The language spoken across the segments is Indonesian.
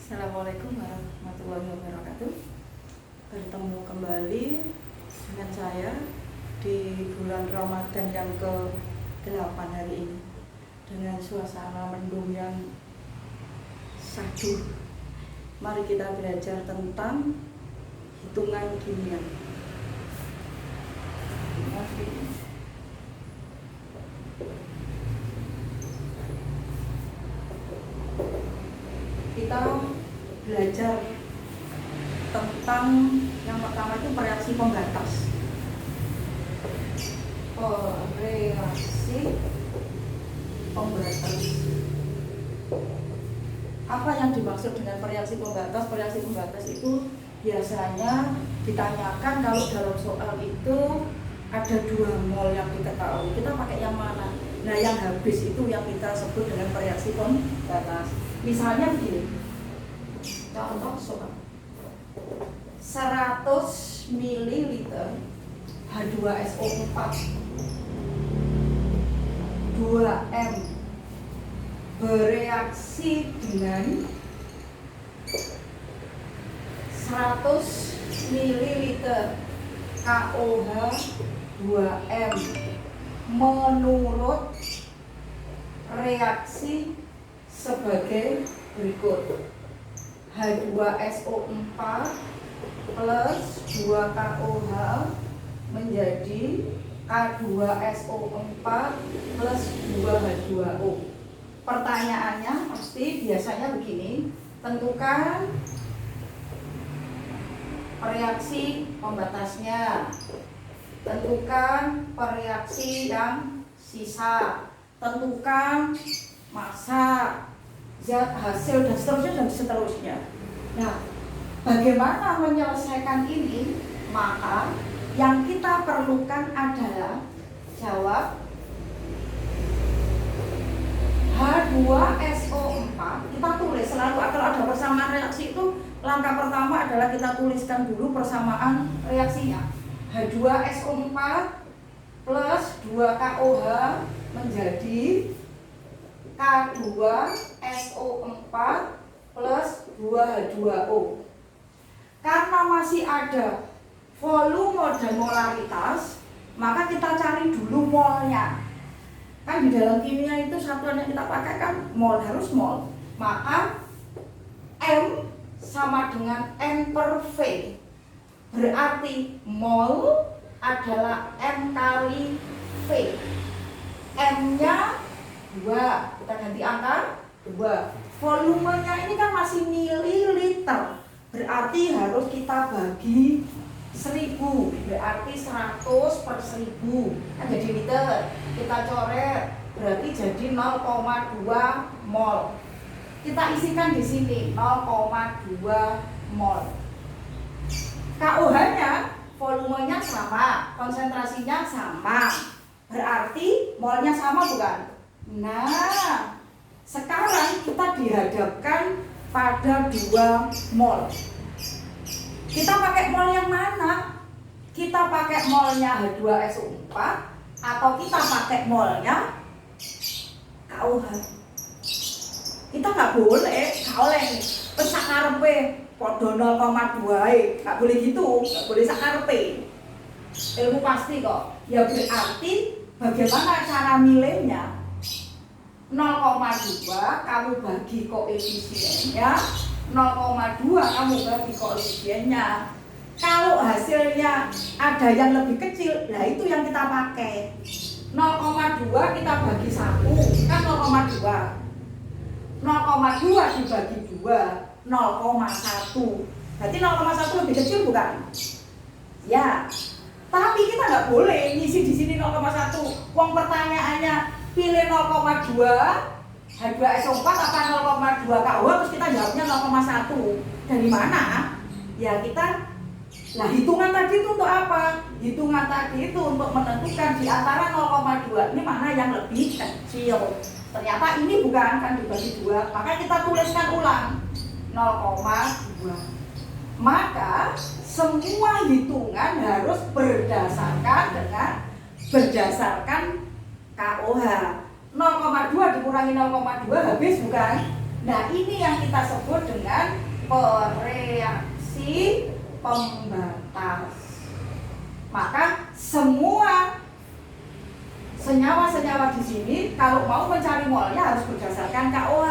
Assalamualaikum warahmatullahi wabarakatuh. Bertemu kembali dengan saya di bulan Ramadan yang ke-8 hari ini dengan suasana mendung yang syahdu. Mari kita belajar tentang hitungan kimia. Kita belajar tentang yang pertama itu reaksi pembatas. Reaksi pembatas. Apa yang dimaksud dengan reaksi pembatas? Reaksi pembatas itu biasanya ditanyakan kalau dalam soal itu ada 2 mol yang diketahui. Kita pakai yang mana? Nah, yang habis itu yang kita sebut dengan reaksi pembatas. Misalnya begini, contoh soal 100 ml H2SO4 2M bereaksi dengan 100 ml KOH 2M menurut reaksi sebagai berikut: H2SO4 plus 2KOH menjadi K2SO4 plus 2H2O. Pertanyaannya pasti biasanya begini, tentukan reaksi pembatasnya, tentukan reaksi yang sisa, tentukan massa, zat hasil, dan seterusnya. Nah, bagaimana menyelesaikan ini? Maka yang kita perlukan adalah jawab H2SO4. Kita tulis selalu kalau ada persamaan reaksi itu, langkah pertama adalah kita tuliskan dulu persamaan reaksinya. H2SO4 plus 2KOH menjadi K2SO4 plus 2H2O. Karena masih ada volume dan molaritas, maka kita cari dulu molnya. Kan di dalam kimia itu satuan yang kita pakai kan mol, harus mol. Maka M sama dengan N per V. Berarti mol adalah M kali V. M-nya 2, kita ganti angka 2. Volumenya ini kan masih mililiter, berarti harus kita bagi 1000, berarti 100 per 1000 kan jadi liter. Kita coret, berarti jadi 0,2 mol. Kita isikan di sini 0,2 mol. KOH-nya volumenya sama, konsentrasinya sama, berarti molnya sama bukan? Nah, sekarang kita dihadapkan pada 2 mol. Kita pakai mol yang mana? Kita pakai molnya H2SO4 atau kita pakai molnya KOH? Kita nggak boleh pesak karepe podo 0,2, nggak boleh gitu, nggak boleh sakarepe. Ilmu pasti kok. Ya berarti bagaimana cara milihnya? 0,2 kamu bagi koefisiennya, 0,2 kamu bagi koefisiennya. Kalau hasilnya ada yang lebih kecil, nah itu yang kita pakai. 0,2 kita bagi 1, kan 0,2. 0,2 dibagi 2, 0,1. Berarti 0,1 lebih kecil bukan? Ya. Tapi kita nggak boleh ngisi di sini 0,1. Uang pertanyaannya pilih 0,2 H2SO4 apa 0,2 KOH, terus kita jawabnya 0,1. Dari mana? Ya kita, hitungan tadi itu untuk apa? Hitungan tadi itu untuk menentukan di antara 0,2 ini mana yang lebih kecil. Ternyata ini bukan, kan dibagi 2, maka kita tuliskan ulang 0,2. Maka semua hitungan harus berdasarkan KOH. 0,2 dikurangi 0,2 habis bukan? Nah, ini yang kita sebut dengan bereaksi pembatas. Maka semua senyawa-senyawa di sini kalau mau mencari molnya harus berdasarkan KOH.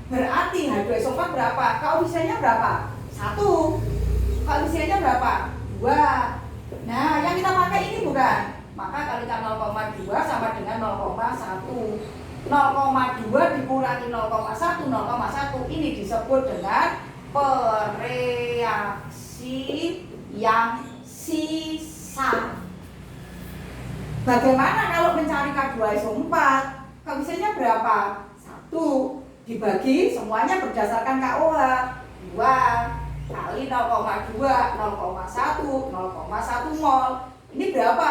Berarti H2SO4 berapa? Koefisiennya berapa? 1. Koefisiennya berapa? 2. Nah, yang kita pakai ini bukan. Maka kalikan 0,2 sama dengan 0,1. 0,2 dikurangi 0,1, 0,1 ini disebut dengan bereaksi yang sisa. Bagaimana kalau mencari K2SO4? Koefisiennya berapa? 1 dibagi semuanya berdasarkan KOH 2 kali 0,2, 0,1, 0,1 mol. Ini berapa?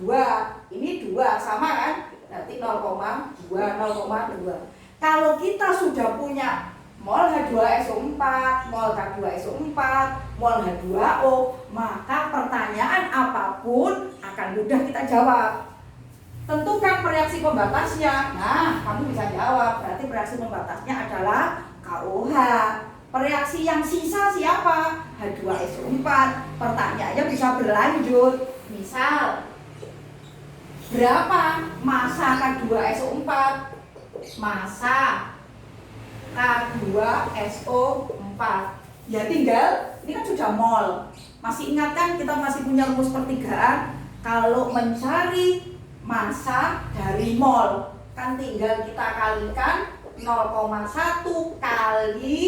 2. Ini 2 sama kan? Berarti 0,2, 0,2. Kalau kita sudah punya mol H2SO4, mol K2SO4, mol H2O, maka pertanyaan apapun akan mudah kita jawab. Tentukan reaksi pembatasnya. Nah, kamu bisa jawab. Berarti reaksi pembatasnya adalah KOH. Reaksi yang sisa siapa? H2SO4. Pertanyaannya bisa berlanjut. Misal, berapa massa K2SO4? Massa K2SO4. Ya tinggal, ini kan sudah mol. Masih ingat kan kita masih punya rumus pertigaan? Kalau mencari massa dari mol, kan tinggal kita kalikan 0,1 kali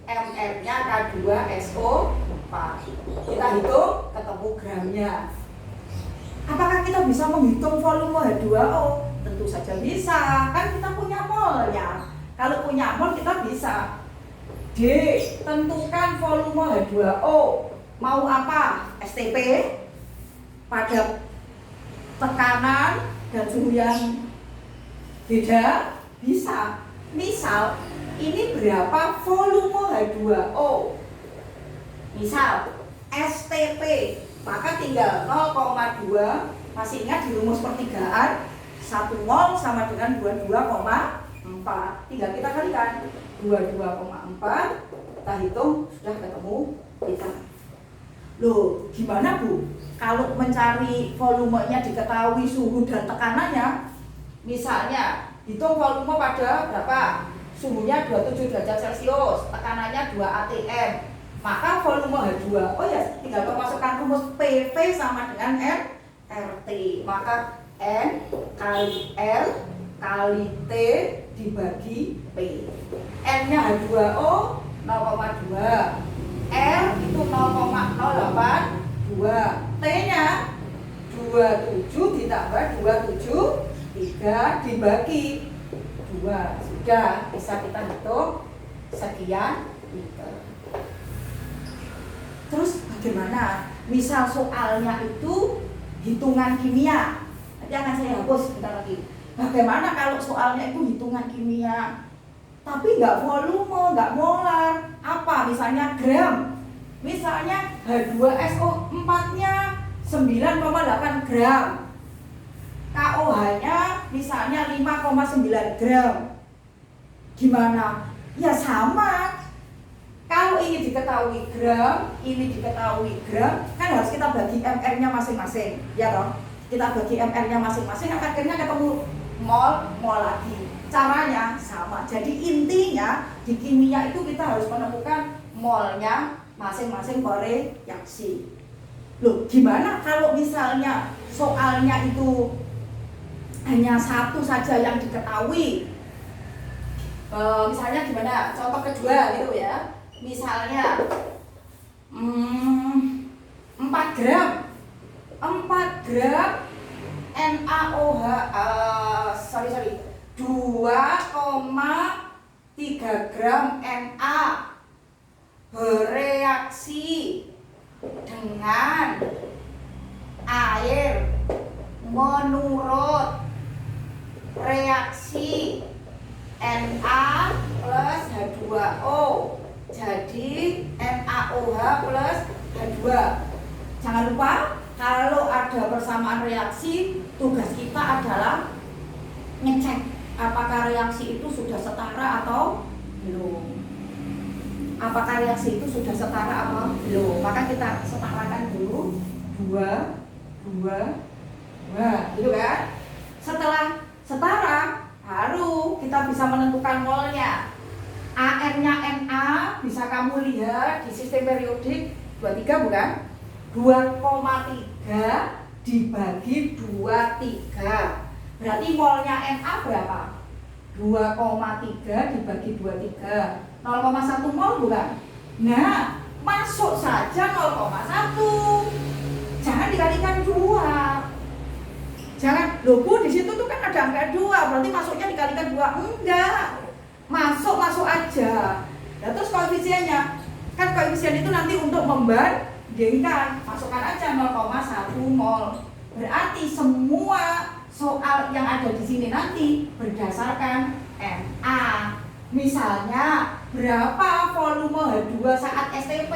mR-nya K2SO4. Kita hitung ketemu gramnya. Apakah kita bisa menghitung volume H2O? Tentu saja bisa, kan kita punya molnya. Kalau punya mol kita bisa. D. Tentukan volume H2O. Mau apa? STP pada tekanan dan suhu yang beda bisa. Misal ini berapa volume H2O? Misal STP, maka tinggal 0,2. Masih ingat di rumus pertigaan 1 mol sama dengan 22,4. Tinggal kita kalikan 22,4. Kita hitung sudah ketemu kita. Loh, gimana Bu? Kalau mencari volumenya diketahui suhu dan tekanannya, misalnya hitung volume pada berapa? Suhunya 27 derajat Celcius, tekanannya 2 atm. Maka volume H2, oh ya tinggal memasukkan rumus PV sama dengan RT. Maka N kali R kali T dibagi P. N-nya H2O 0,2. R itu 0,082. T-nya 27 ditambah 273 dibagi 2. Sudah bisa kita hitung sekian liter. Terus bagaimana? Misal soalnya itu hitungan kimia. Nanti akan saya hapus sebentar lagi. Bagaimana kalau soalnya itu hitungan kimia? Tapi nggak volume, nggak molar. Apa? Misalnya gram. Misalnya H2SO4-nya 9,8 gram. KOH-nya misalnya 5,9 gram. Gimana? Ya sama. Kalau ini diketahui gram, ini diketahui gram, kan harus kita bagi mR-nya masing-masing. Ya toh? Kita bagi mR-nya masing-masing, akhirnya ketemu mol lagi. Caranya sama. Jadi intinya di kimia itu kita harus menemukan molnya masing-masing bereaksi. Loh, gimana kalau misalnya soalnya itu hanya satu saja yang diketahui? Misalnya gimana? Contoh kedua gitu ya. Misalnya 4 gram 2,3 gram Na bereaksi dengan air menurut reaksi Na plus H2O. Jadi NaOH plus H2. Jangan lupa kalau ada persamaan reaksi, tugas kita adalah ngecek apakah reaksi itu sudah setara atau belum. apakah reaksi itu sudah setara apa belum. Maka kita setarakan dulu 2, 2, 2, gitu kan. Setelah setara baru kita bisa menentukan molnya. AR-nya Na bisa kamu lihat di sistem periodik 23 bukan? 2,3 dibagi 23. Berarti molnya Na berapa? 2,3 dibagi 23, 0,1 mol bukan? Nah, masuk saja 0,1. Jangan dikalikan 2. Jangan, loh Bu, di situ tuh kan ada angka 2, berarti masuknya dikalikan 2. Enggak. Masuk aja. Nah, terus koefisiennya, kan koefisien itu nanti untuk membandingkan, masukkan aja 0,1 mol. Berarti semua soal yang ada di sini nanti berdasarkan Na. Misalnya berapa volume H2 saat STP?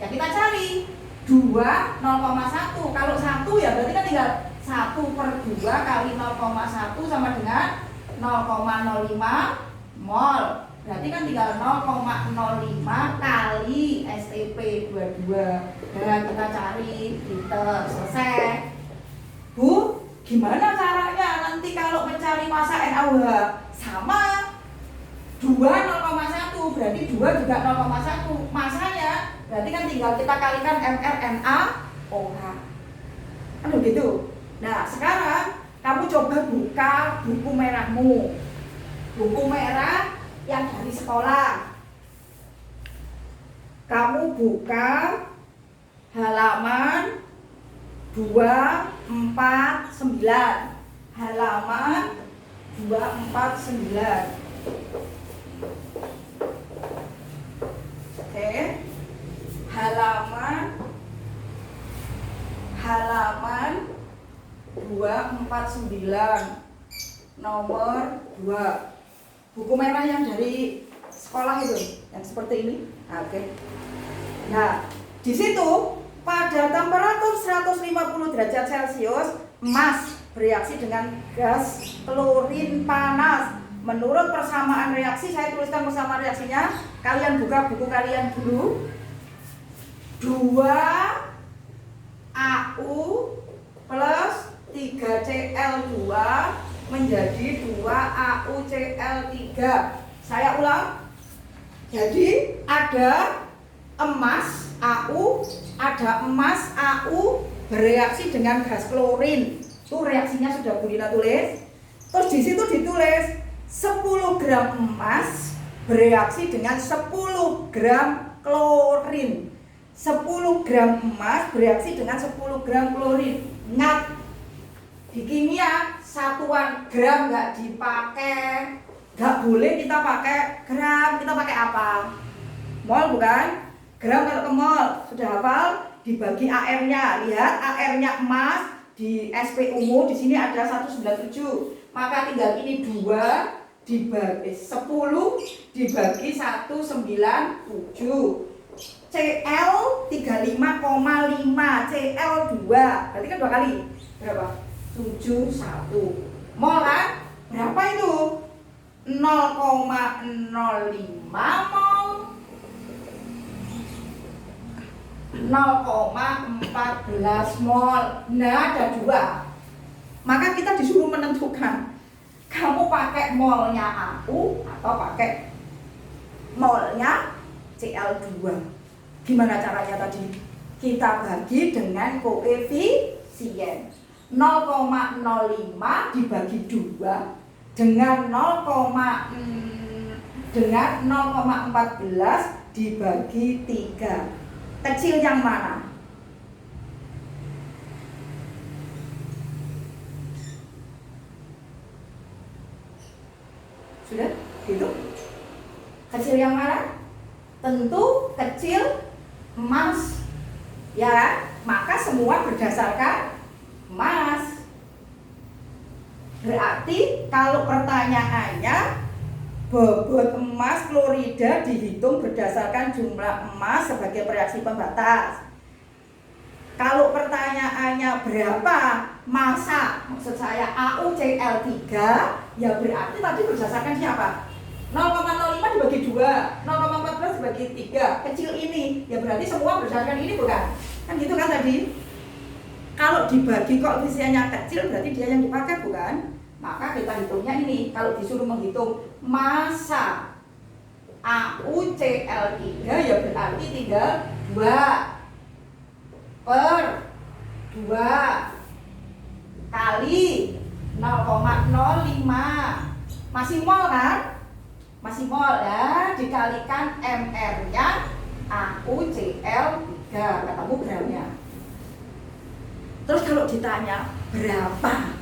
Ya kita cari 2, 0,1. Kalau 1 ya berarti kan tinggal 1/2 kali 0,1 sama dengan 0,05 mol. Berarti kan tinggal 0,05 kali STP 22. Dan kita cari liter, selesai. Bu, gimana caranya nanti kalau mencari massa NaOH? Sama 2, 0,1, berarti 2 juga 0,1. Masanya berarti kan tinggal kita kalikan mRNaOH. Kan begitu. Nah, sekarang kamu coba buka buku merahmu. Buku merah yang dari sekolah. Kamu buka halaman 249. Halaman 249. Oke. Halaman 249 nomor 2. Buku merah yang dari sekolah itu, yang seperti ini. Oke. Nah, di situ pada temperatur 150 derajat Celcius, emas bereaksi dengan gas klorin panas. Menurut persamaan reaksi, saya tuliskan persamaan reaksinya. Kalian buka buku kalian dulu. 2AU plus 3Cl2 menjadi 2AuCl3. Saya ulang. Jadi ada emas AU, ada emas AU bereaksi dengan gas klorin. Itu reaksinya sudah Bu Lina tulis. Terus di situ ditulis 10 gram emas bereaksi dengan 10 gram klorin. 10 gram emas bereaksi dengan 10 gram klorin. Ingat, di kimia satuan gram nggak dipakai, nggak boleh kita pakai gram. Kita pakai apa? Mol bukan? Gram kalau ke mol sudah hafal, dibagi AR-nya. Lihat AR-nya emas di SPU di sini ada 197. Maka tinggal ini 2 dibagi 10 dibagi 197. Cl 35,5, Cl2. Berarti kan 2 kali. Berapa? 71 mol kan? Berapa itu? 0,05 mol, 0,14 mol. Nah, ada 2. Maka kita disuruh menentukan, kamu pakai molnya AU atau pakai molnya Cl2. Gimana caranya tadi? Kita bagi dengan koefisien 0,05 dibagi 2 dengan 0,14 dibagi 3. Kecil yang mana? Sudah? Gitu? Kecil yang mana? Tentu kecil emas. Ya, maka semua berdasarkan emas. Berarti kalau pertanyaannya bobot emas klorida dihitung berdasarkan jumlah emas sebagai reaksi pembatas. Kalau pertanyaannya berapa massa, maksud saya AuCl3, ya berarti tadi berdasarkan siapa? 0,05 dibagi 2, 0,14 dibagi 3, kecil ini. Ya berarti semua berdasarkan ini bukan? Kan gitu kan tadi? Kalau dibagi koefisiennya kecil berarti dia yang dipakai bukan? Maka kita hitungnya ini. Kalau disuruh menghitung massa AuCl3 ya berarti tinggal 2/2 kali 0,05. Masih mol kan? Masih mol ya, dikalikan MR-nya AuCl3, ketemu gramnya. Terus kalau ditanya berapa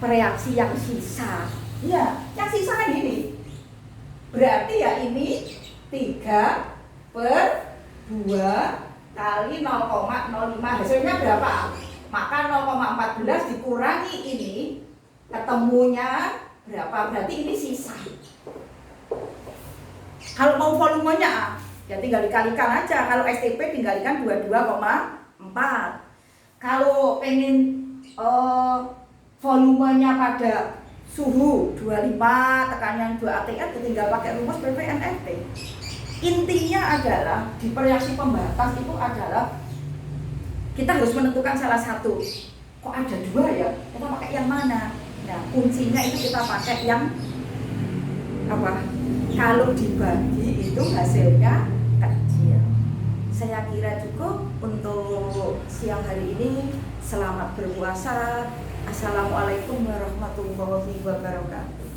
reaksi yang sisa, ya yang sisa kan ini. Berarti ya ini 3/2 kali 0,05, hasilnya berapa? Maka 0,14 dikurangi ini, ketemunya berapa? Berarti ini sisa. Kalau mau volumenya ya tinggal dikalikan aja. Kalau STP tinggal dikalikan 22,4. Kalau pengen volumenya pada suhu 25 tekanan 2 atm tinggal pakai rumus PVNFT. Intinya adalah di reaksi pembatas itu adalah kita harus menentukan salah satu. Kok ada 2 ya? Kita pakai yang mana? Nah, kuncinya itu kita pakai yang apa? Kalau dibagi itu hasilnya kecil. Saya kira cukup untuk siang hari ini. Selamat berpuasa. Assalamualaikum warahmatullahi wabarakatuh.